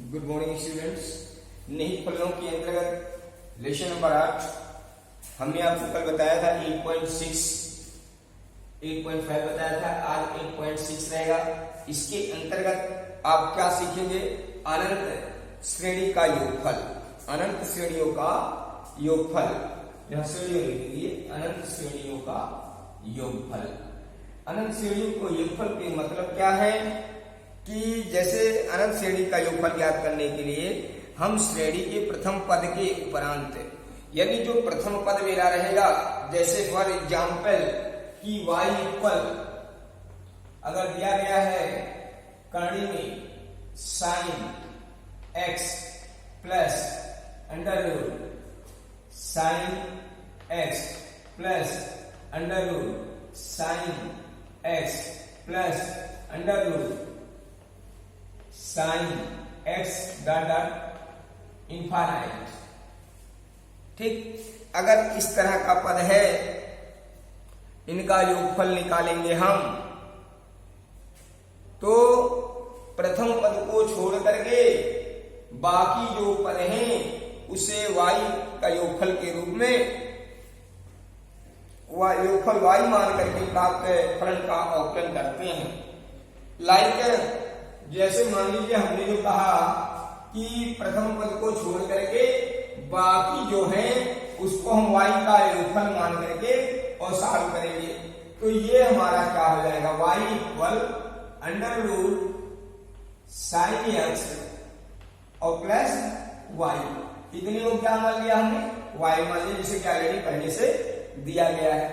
Good morning students. निहित फलनों के अंतर्गत लेसन नंबर 8 हमने आपको कल बताया था 8.6 8.5 बताया था, आज 8.6 रहेगा। इसके अंतर्गत आप क्या सीखेंगे? अनंत श्रेणी का योगफल। अनंत श्रेणियों का योगफल, यहां श्रेणियों लिखिए, अनंत श्रेणियों का योगफल। अनंत श्रेणियों को योगफल के मतलब क्या है कि जैसे अनंत श्रेणी का योगफल ज्ञात करने के लिए हम श्रेणी के प्रथम पद के उपरांत, यानी जो प्रथम पद मेरा रहेगा, जैसे फॉर एग्जाम्पल कि y इक्वल अगर दिया गया है करणी में sine x plus under root sine x plus under root sine x plus under root sine x dot dot infinite. ठीक, अगर इस तरह का पद है, इनका योगफल निकालेंगे हम, तो प्रथम पद को छोड़ करके बाकी जो पद हैं उसे y का योगफल के रूप में योगफल y मान करके प्राप्त फलन का अवकलन करते हैं। लाइक जैसे मान लीजिए हमने जो कहा कि प्रथम पद को छोड़ करके बाकी जो है उसको हम y का योगफल मान करके और सॉल्व करेंगे, तो ये हमारा क्या हो जाएगा? y equal under root sine x और प्लस y। इतने को क्या मान लिया हमने? y मान लिया, जिसे क्या ऑलरेडी पहले से दिया गया है।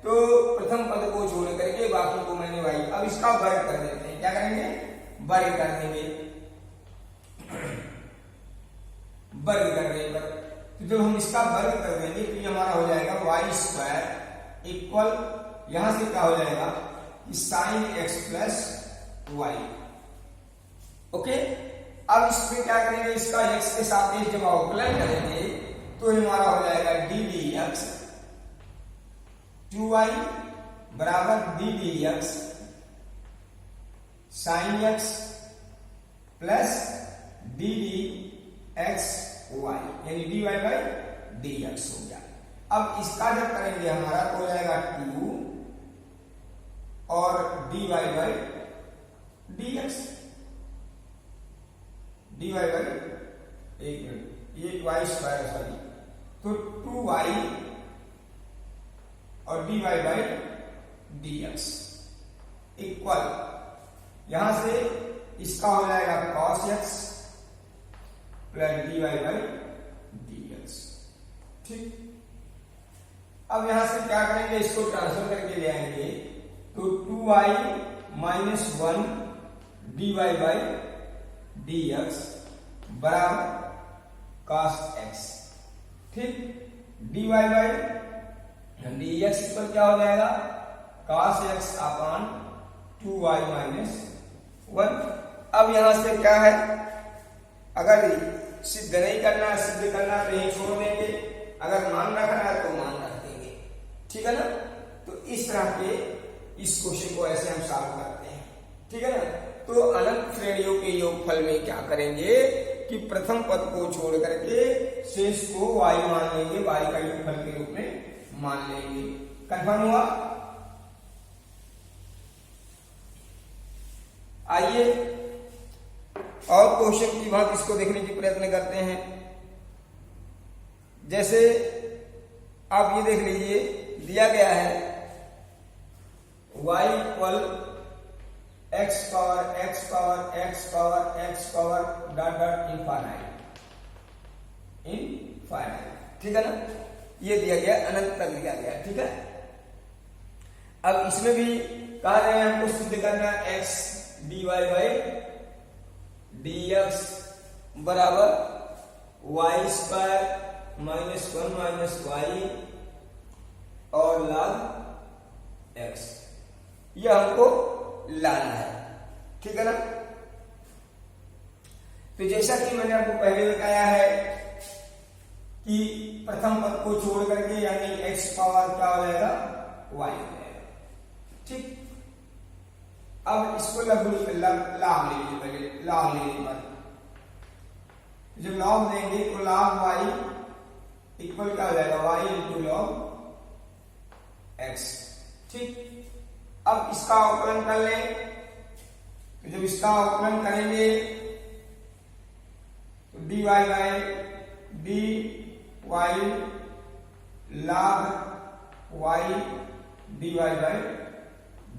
तो प्रथम पद को छोड़ करके बाकी को मैंने y, अब इसका वर्ग कर देते हैं। क्या करेंगे? वर्ग कर देंगे। वर्ग करने पर तो जब हम इसका वर्ग कर देंगे तो ये हमारा हो जाएगा वाई स्क्वायर इक्वल, यहां से क्या हो जाएगा कि sine x plus y. Okay, अब इसमें क्या करेंगे? इसका एक्स के सापेक्ष जब अवकलन करेंगे तो हमारा हो जाएगा डी डी एक्स 2y बराबर d d x sine x plus d d x y, यानी d y by d x हो गया। अब इसका जब करेंगे हमारा तो हो जाएगा 2 और d y by d x, d y by, एक मिनट, ये वाई स्क्वायर सॉरी, तो 2y और d y by d x equal, यहां से इसका हो जाएगा cos x plus d y by d x. ठीक, अब यहां से क्या करेंगे? इसको ट्रांसफर करके ले आएंगे तो 2y minus 1 d y by d x बराबर cos x। ठीक, d y by d x पर क्या हो जाएगा? cos x upon 2y minus 1। अब यहां से क्या है, अगर सिद्ध नहीं करना है, सिद्ध करना तो यही छोड़ देंगे, अगर मान रखना है तो मान रख देंगे। ठीक है ना? तो इस तरह के इस क्वेश्चन को ऐसे हम सॉल्व करते हैं। ठीक है ना? तो अनंत श्रेणियों के योगफल में क्या करेंगे कि प्रथम पद को छोड़ करके शेष को y मान लेंगे, y का योगफल के रूप में मान लेंगे। कंफर्म हुआ? आइए और क्वेश्चन की बात इसको देखने की प्रयत्न करते हैं। जैसे आप ये देख लीजिए, दिया गया है y equal x power x power x power x power dot dot infinite. ठीक है ना? ये दिया गया, अनंत तक दिया गया। ठीक है, अब इसमें भी कहा रहे हैं हमको सिद्ध करना x d y by d x बराबर y square minus 1 minus y और लॉग एक्स, यह हमको लाना है। ठीक है ना? तो जैसा कि मैंने आपको पहले बताया है कि प्रथम पद को छोड़ करके यानी x पावर क्या हो जाएगा? y हो जाएगा। ठीक, अब इसको लाभ ले लीजिए, पहले लाभ लेने पर जब लॉग देंगे तो log y इक्वल क्या हो जाएगा, y इंटू लॉग एक्स। ठीक, अब इसका अवकलन कर लें, तो जब इसका अवकलन करेंगे तो dy by dy log y dy by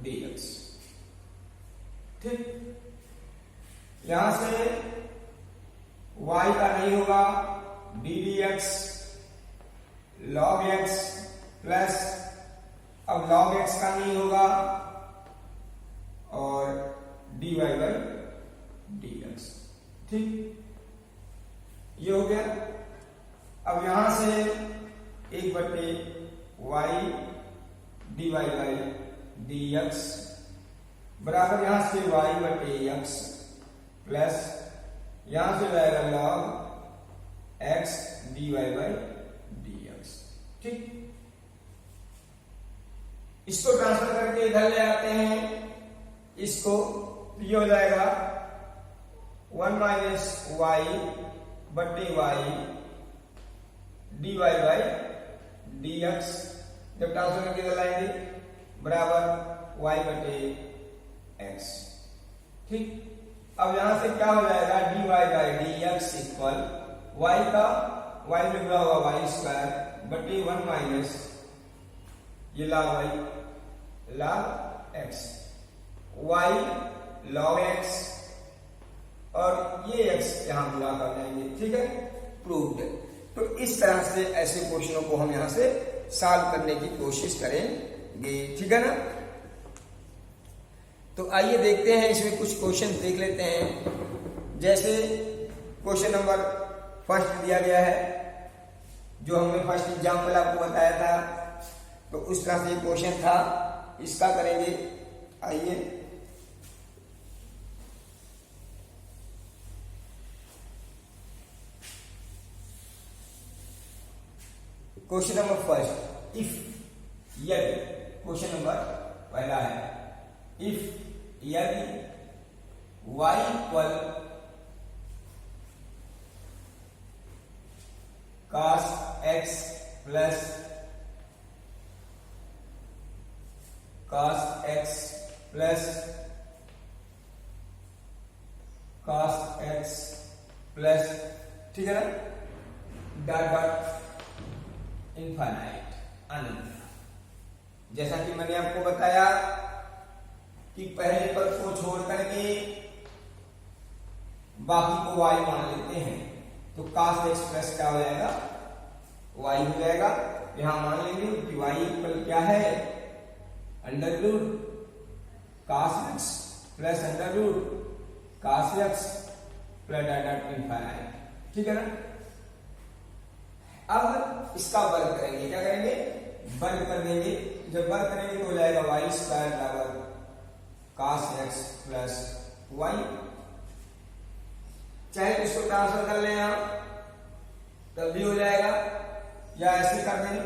dx। ठीक, यहां से y का नहीं होगा, d dx log x plus, अब log x का नहीं होगा, और dy बाय dx। ठीक, ये हो गया। अब यहां से 1/y dy बाय dx बराबर यहां से y/x प्लस यहां से जाएगा log x dy by dx। ठीक, इसको ट्रांसफर करके इधर ले आते हैं, इसको ये हो जाएगा 1 माइनस y बटे y dy बाय dx। जब ट्रांसफर करके इधर लाएंगे बराबर y बटे x। ठीक, अब यहां से क्या हो जाएगा, dy by dx equal y का y में जुड़ा हुआ y स्क्वायर बटे 1 माइनस ये log y log x, y log x और ये x यहां बुला कर जाएंगे। ठीक है, प्रूव्ड। तो इस तरह से ऐसे क्वेश्चनों को हम यहां से सॉल्व करने की कोशिश करेंगे। ठीक है ना। तो आइए देखते हैं, इसमें कुछ क्वेश्चन देख लेते हैं। जैसे क्वेश्चन नंबर फर्स्ट दिया गया है, जो हमने फर्स्ट एग्जाम्पल आपको बताया था, तो उस तरह से क्वेश्चन था, इसका करेंगे। आइए क्वेश्चन नंबर फर्स्ट, इफ यदि, क्वेश्चन नंबर पहला है, इफ यदि y equal cos x plus cos x plus cos x plus, ठीक है ना, डॉट डॉट इनफाइनाइट अनंत। जैसा कि मैंने आपको बताया कि पहले पद को छोड़ करके बाकी को y मान लेते हैं, तो cos x प्लस क्या हो जाएगा, y हो जाएगा। यहां मान लेंगे कि y इक्वल क्या है, under root cos x plus under root cos x plus dot infinite. ठीक है ना। अब इसका वर्ग करेंगे, क्या करेंगे, वर्ग कर देंगे। जब वर्ग करेंगे तो हो जाएगा y स्क्वायर बराबर cos x प्लस y। चाहे इसको ट्रांसफर कर लें आप, तब भी हो जाएगा, या ऐसे कर दें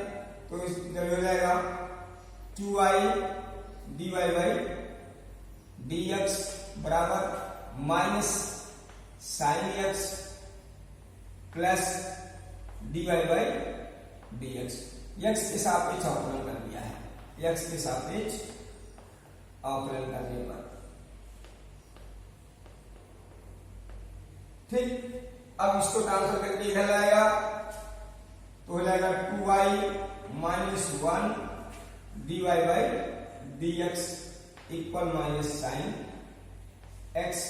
तो जब हो जाएगा 2y dy बाई dx बराबर minus sine x plus dy by dx। x के सापेक्ष अवकलन कर दिया है, x के सापेक्ष अवकलन करने पर। ठीक, अब इसको ट्रांसफर करके इधर लाएगा तो हो जाएगा 2y minus 1 dy by dx equal minus sine x।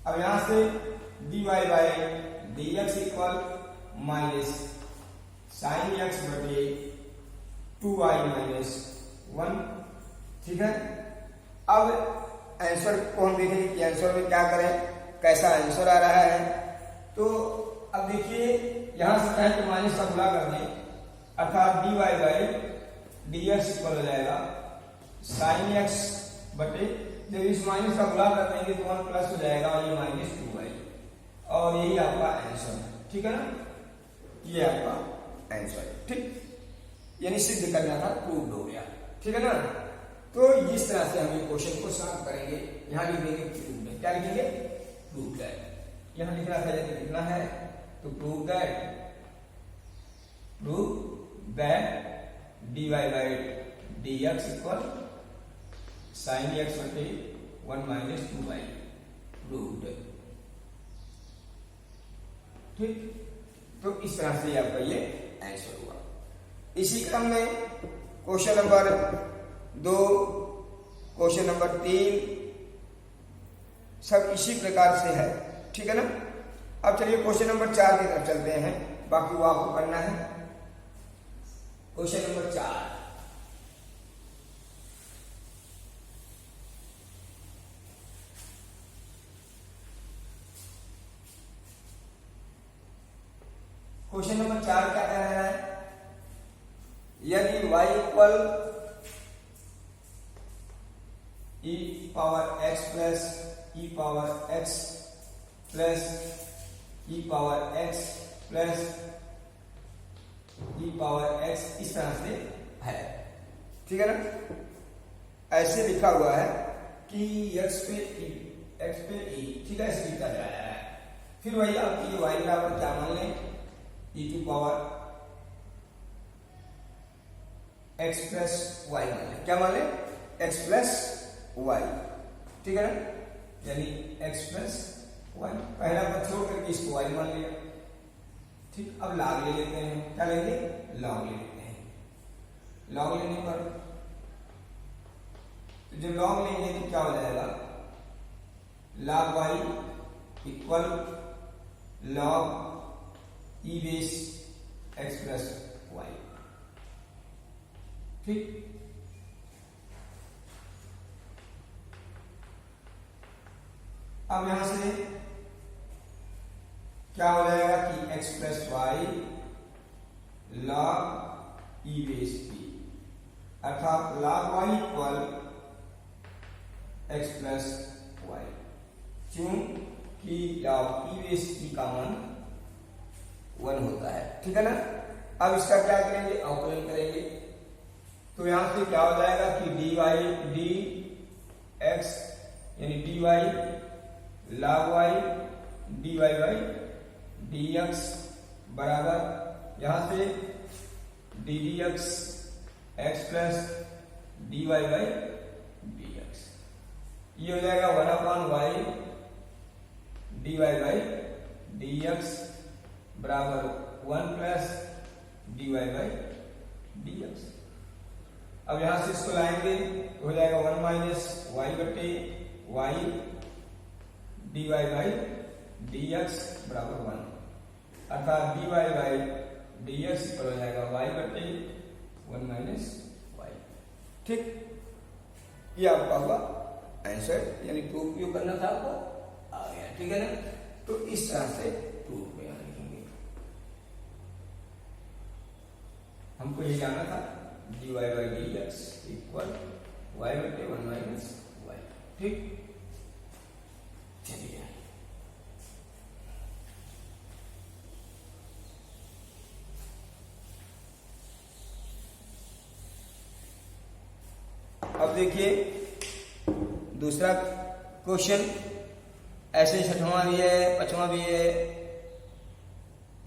अब यहां से dy by dx equal minus sine x बटे 2y माइनस 1। ठीक है। अब आंसर को हम देखेंगे कि आंसर में क्या करें, कैसा आंसर आ रहा है। तो अब देखिए, यहां से चाहे तो माइनस का गुणा कर दें, अर्थात dy बाई dx इक्वल हो जाएगा साइन x बटे, जब इस माइनस का गुणा कर देंगे तो 1 प्लस हो जाएगा और ये माइनस 2y, और यही आपका आंसर है। ठीक है ना, ये आपका आंसर है। ठीक, यानी सिद्ध करना था, प्रूव्ड हो गया। ठीक है ना। तो इस तरह से हम क्वेश्चन को सॉल्व करेंगे। यहां लिखेंगे प्रूव्ड है, क्या लिखेंगे, प्रूव्ड है। यहां लिखना था, यदि लिखना है तो prove that dy by dx equal sin x बटे 1 माइनस 2y प्रूव्ड। ठीक, तो इस तरह से आपका ये आंसर हुआ। इसी क्रम में क्वेश्चन नंबर 2, क्वेश्चन नंबर 3 सब इसी प्रकार से है। ठीक है ना। अब चलिए क्वेश्चन नंबर 4 की तरफ चलते हैं, बाकी वो आपको करना है। क्वेश्चन नंबर 4, क्वेश्चन नंबर 4 क्या कह रहा है, यदि y equal e power x plus e power x plus e power x plus e power x इस तरह से है। ठीक है ना। ऐसे लिखा हुआ है कि x पे e, ठीक है, ऐसे लिखा जा रहा है। फिर वही आपकी y बराबर क्या मान लें, e to power x plus y मान लें। क्या मान लें, x प्लस वाई। ठीक है ना, यानी x प्लस वाई, पहला पद छोड़ करके इसको y मान लिया। ठीक, अब लॉग ले लेते हैं। क्या लेंगे, लॉग ले लेते हैं। लॉग लेने पर तो जब लॉग लेंगे तो क्या हो जाएगा, log y equal log e base x plus y. ठीक, अब यहां से क्या हो जाएगा कि x plus y log e base p, अर्थात log y equal x plus y, क्योंकि log e बेस p का मान 1 होता है। ठीक है ना। अब इसका क्या करेंगे, अवकलन करेंगे। तो यहां से क्या हो जाएगा कि dy dx यानी dy log y dy by dx बराबर यहां से ddx x plus dy by dx, ये हो जाएगा 1/y dy बाई dx बराबर 1 प्लस dy बाई dx। अब यहां से इसको लाएंगे तो हो जाएगा 1 माइनस वाई बटे वाई dy बाई dx बराबर 1, अर्थात dy बाई dx इक्वल हो जाएगा y बटे 1 माइनस वाई। ठीक, ये आपका हुआ आंसर, यानी प्रूफ क्यों करना था आपको, आ गया। ठीक है ना। तो इस तरह से प्रूफ में लिखेंगे। हमको ये जाना था dy by dx equal y बटे 1 माइनस वाई। ठीक, चलिए अब देखिए दूसरा क्वेश्चन, ऐसे 6वां भी है 5वां भी है।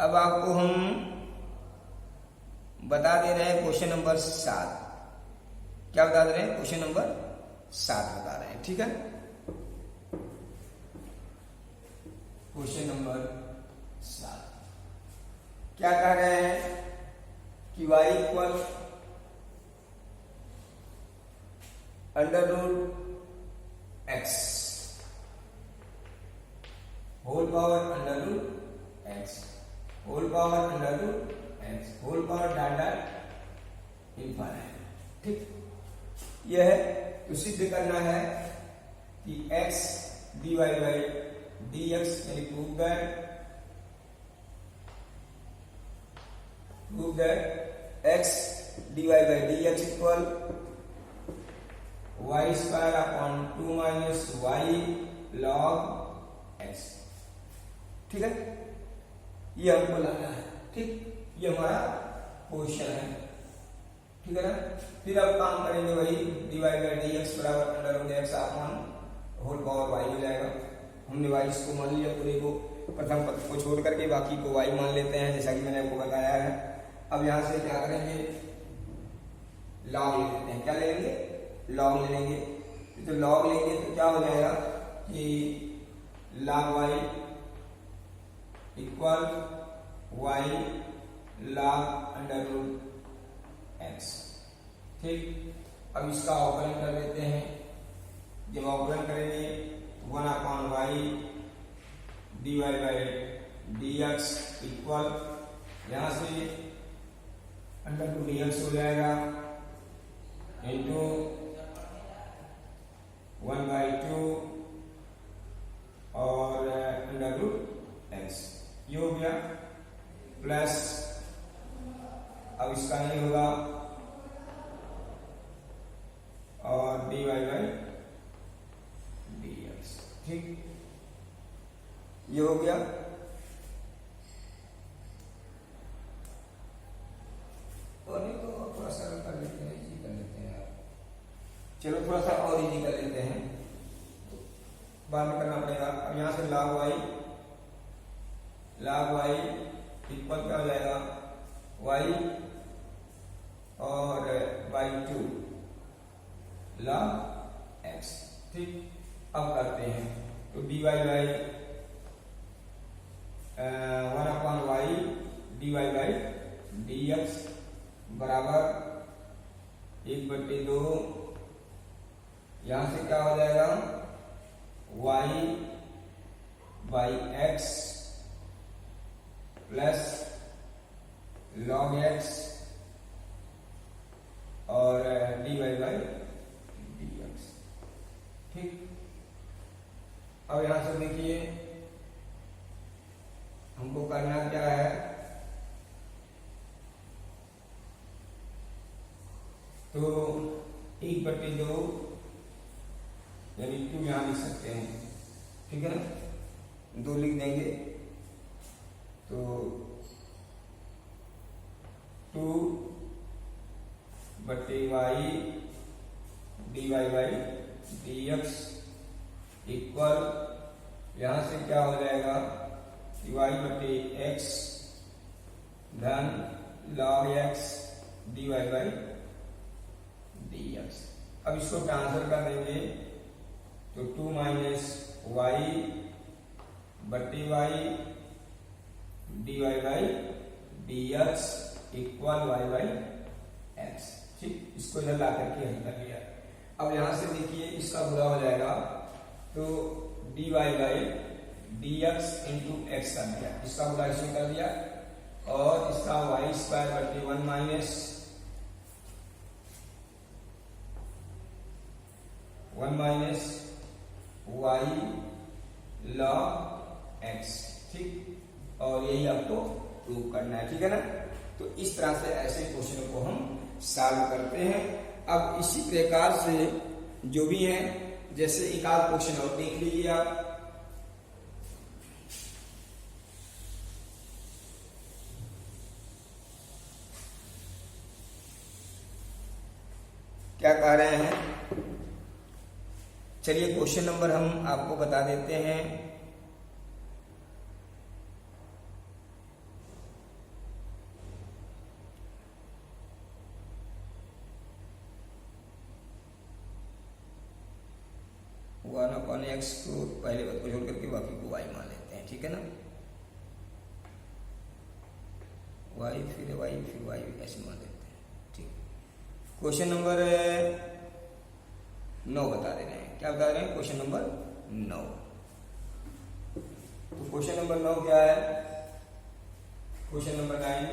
अब आपको हम बता दे रहे हैं क्वेश्चन नंबर 7। क्या बता दे रहे हैं, क्वेश्चन नंबर 7 बता रहे हैं। ठीक है, क्वेश्चन नंबर 7 क्या कह रहे हैं कि y equal under root x whole power under root x whole power under root x whole power dot dot infinite. ठीक, यह है तो सिद्ध करना है कि x dy बाई dx यानी prove that x dy by dx equal y square upon 2 minus y log x। ठीक है, ये हमको लाना है। ठीक, ये हमारा क्वेश्चन है। ठीक है ना। फिर अब काम करेंगे वही dy बाई dx बराबर under root x upon whole power y हो जाएगा। हमने y को मान लिया पूरे को, प्रथम पद को छोड़ करके बाकी को y मान लेते हैं, जैसा कि मैंने आपको बताया है। अब यहाँ से क्या करेंगे, लॉग ले लेते हैं। क्या ले लेंगे, लॉग ले लेंगे। तो लॉग लेंगे तो क्या हो जाएगा कि log y equal y log under root x। ठीक, अब इसका अवकलन कर लेते हैं। जब अवकलन करेंगे 1/y dy by dx equal, यहां से अंडर टू dx हो जाएगा इंटू 1/2 और अंडर रूट x, ये हो गया। प्लस अब इसका नहीं होगा और dy बाई dx। ठीक, ये हो गया। और नहीं तो थोड़ा सा कर लेते हैं, इजी कर लेते हैं यार। चलो थोड़ा सा और इजी कर लेते हैं, बाद में करना पड़ेगा। अब यहाँ से log y इक्वल क्या हो जाएगा, y और बाई 2 log x। ठीक, अब करते हैं तो dy by 1/y dy by dx बराबर 1/2, यहां से क्या हो जाएगा y by x plus log x और dy बाई dx। ठीक, अब यहां से देखिए हमको करना क्या है, तो 1/2 यानी 2 यहां लिख सकते हैं। ठीक है ना, 2 लिख देंगे तो 2/y dy by dx equal, यहां से क्या हो जाएगा y बटे x धन log x dy by dx। अब इसको ट्रांसफर कर देंगे तो 2 माइनस y बटे y dy by dx equal y by x। ठीक, इसको इधर ला करके हल कर लिया। अब यहां से देखिए इसका बुरा हो जाएगा तो dy by dx into x कर दिया, इसका बुरा इसमें कर दिया, और इसका y स्क्वायर बटे 1 माइनस 1 y log x। ठीक, और यही आपको प्रूव करना है। ठीक है ना, तो इस तरह से ऐसे क्वेश्चन को हम सॉल्व करते हैं। अब इसी प्रकार से जो भी है, जैसे एक आध क्वेश्चन और देख लीजिए आप। क्या कह रहे हैं, चलिए क्वेश्चन नंबर हम आपको बता देते हैं। x को पहले पद को छोड़ करके बाकी को y मान लेते हैं। ठीक है ना, y फिर y फिर y ऐसे मान लेते हैं। ठीक, क्वेश्चन नंबर 9 बता दे रहे हैं। क्या बता रहे हैं, क्वेश्चन नंबर 9। तो क्वेश्चन नंबर 9 क्या है, क्वेश्चन नंबर 9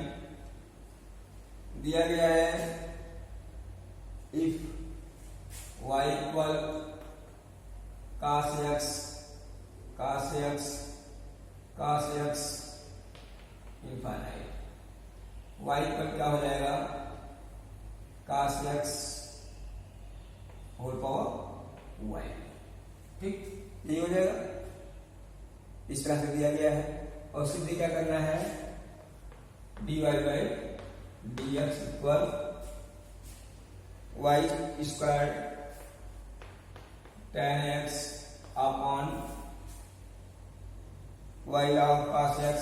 दिया गया है, if y equal cos x infinite, y पर क्या हो जाएगा cos x whole power y। ठीक, ये हो जाएगा, इस तरह से दिया गया है। और सीधे क्या करना है, dy by dx equal y square tan x upon y log cos x,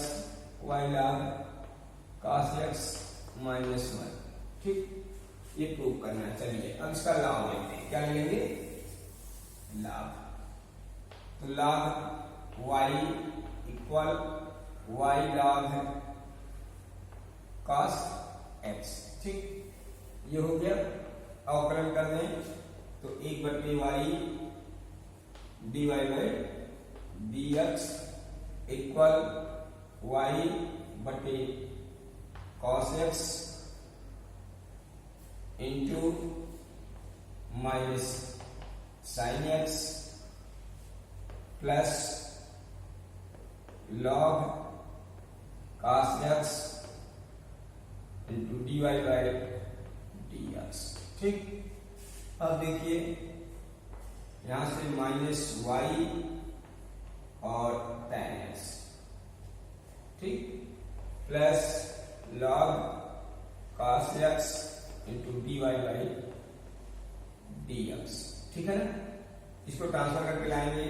y log cos x minus 1। ठीक, ये प्रूव करना है। चलिए अब इसका लाभ लेते हैं। क्या लेंगे? लाभ। तो log y equal y log cos x। ठीक, ये हो गया। अवकलन कर दें तो 1/y dy by dx equal y बटे cos x into minus sine x plus log cos x into dy by dx। ठीक, अब देखिए यहां से माइनस y और tan x, ठीक, plus log cos x into dy by dx। ठीक है ना? इसको ट्रांसफर करके लाएंगे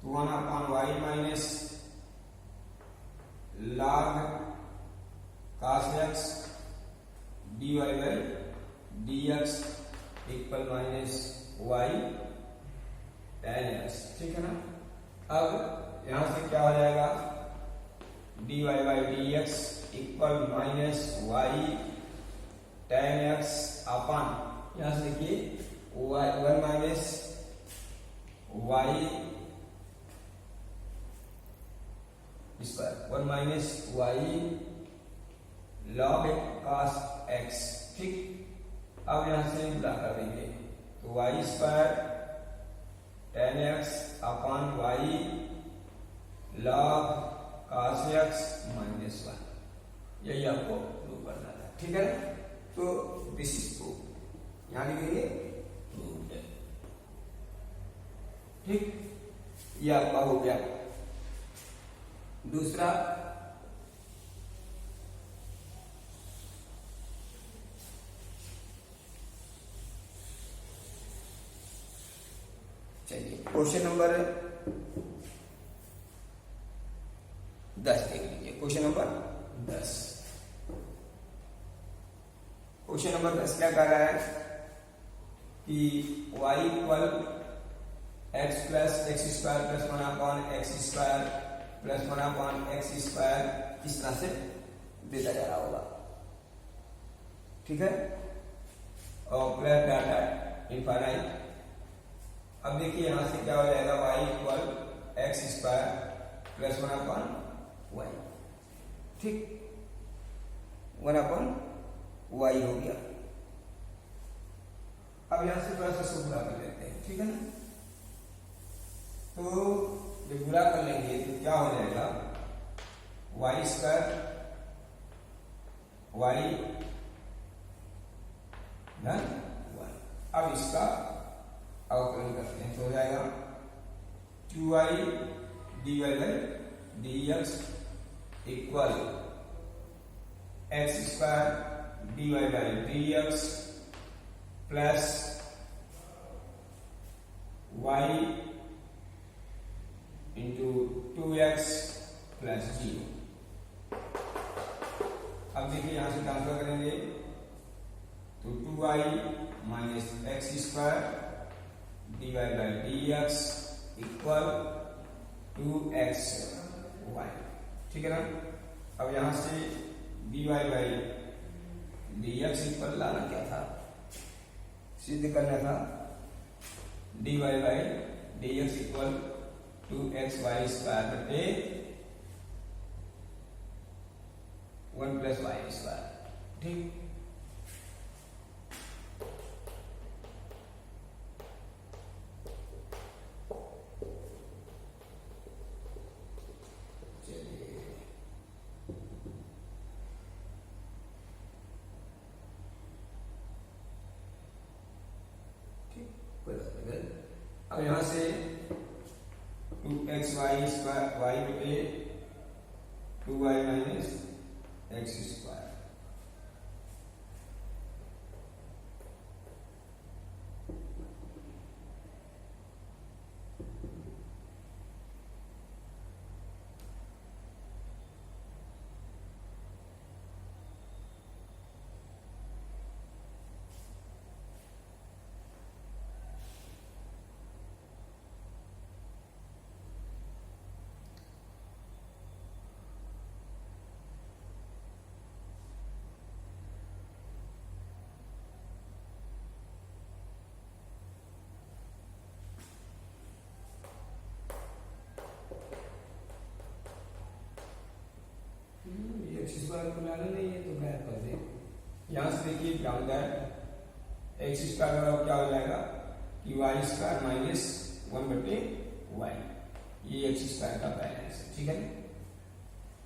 तो 1/y minus log cos x dy by dx equal minus y tan x। ठीक है ना? अब यहां से क्या हो जाएगा? dy by dx equal minus y tan x अपन, यहां से देखिए y 1 minus y square 1 minus y log cos x। ठीक, अब यहां से गुणा कर देंगे तो y स्क्वायर tan x अपन y log cos x minus 1। यही आपको प्रूव करना था। ठीक है, तो दिस इज प्रूव। यहां लिखेंगे प्रूव्ड। ठीक, ये आपका हो गया। दूसरा, चलिए क्वेश्चन नंबर 10 देख लीजिए। Question number 10। क्वेश्चन नंबर 10 क्या कह रहा है कि y equal x plus x square plus 1/x square plus 1/x square इस तरह से देता जा रहा होगा। ठीक है, और प्लस डाटा इनफाइनाइट। अब देखिए यहां से क्या हो जाएगा? y equal x square plus 1/y। ठीक, 1/y हो गया। अब यहां से थोड़ा सा गुणा कर लेते हैं। ठीक है ना? तो जब गुणा कर लेंगे तो क्या हो जाएगा? y स्क्वायर y धन 1। अब इसका अवकलन करते हैं तो हो जाएगा 2y dy by dx equal x square dy by dx plus y into 2x plus 0। अब देखिए यहां से ट्रांसफर करेंगे तो 2y minus x square dy by dx equal 2xy। ठीक है ना? अब यहां से dy बाई dx इक्वल लाना क्या था? सिद्ध करना था dy by dx equal 2xy square बटे 1 प्लस y स्क्वायर। ठीक, अब यहां से 2xy स्क्वायर y बटे 2y minus x square. X square को लाना नहीं है तो गायब कर दे। यहां से देखिए क्या होता है, एक्स स्क्वायर बराबर क्या हो जाएगा कि वाई स्क्वायर माइनस 1/y, ये एक्स स्क्वायर का बैलेंस है, ठीक है।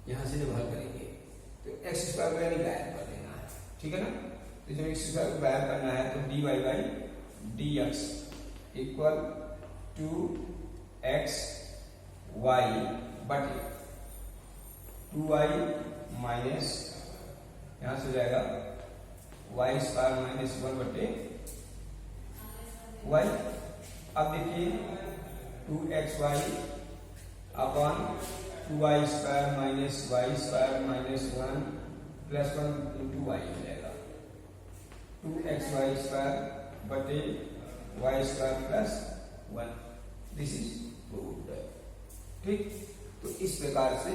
यहां से जब हल करेंगे तो एक्स स्क्वायर को यानी गायब कर देना है, ठीक है ना। तो जब एक्स स्क्वायर को गायब करना है तो dy/dx equal to x Y बटे 2y माइनस, यहां से हो जाएगा वाई स्क्वायर माइनस 1/y। अब देखिए 2xy upon 2y square minus y square minus 1 plus 1 into y हो जाएगा 2xy स्क्वायर बटे y square plus 1। This is proved, ठीक। तो इस प्रकार से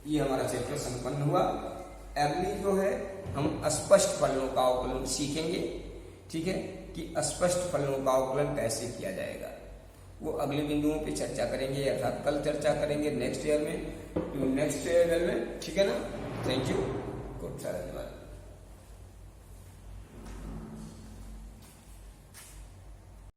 ये हमारा चैप्टर संपन्न हुआ। अगली जो है हम स्पष्ट फलनों का अवकलन सीखेंगे, ठीक है, कि स्पष्ट फलनों का अवकलन कैसे किया जाएगा। वो अगले बिंदुओं पे चर्चा करेंगे, अर्थात कल चर्चा करेंगे नेक्स्ट ईयर में, ठीक है ना। थैंक यू, खूब सारा धन्यवाद।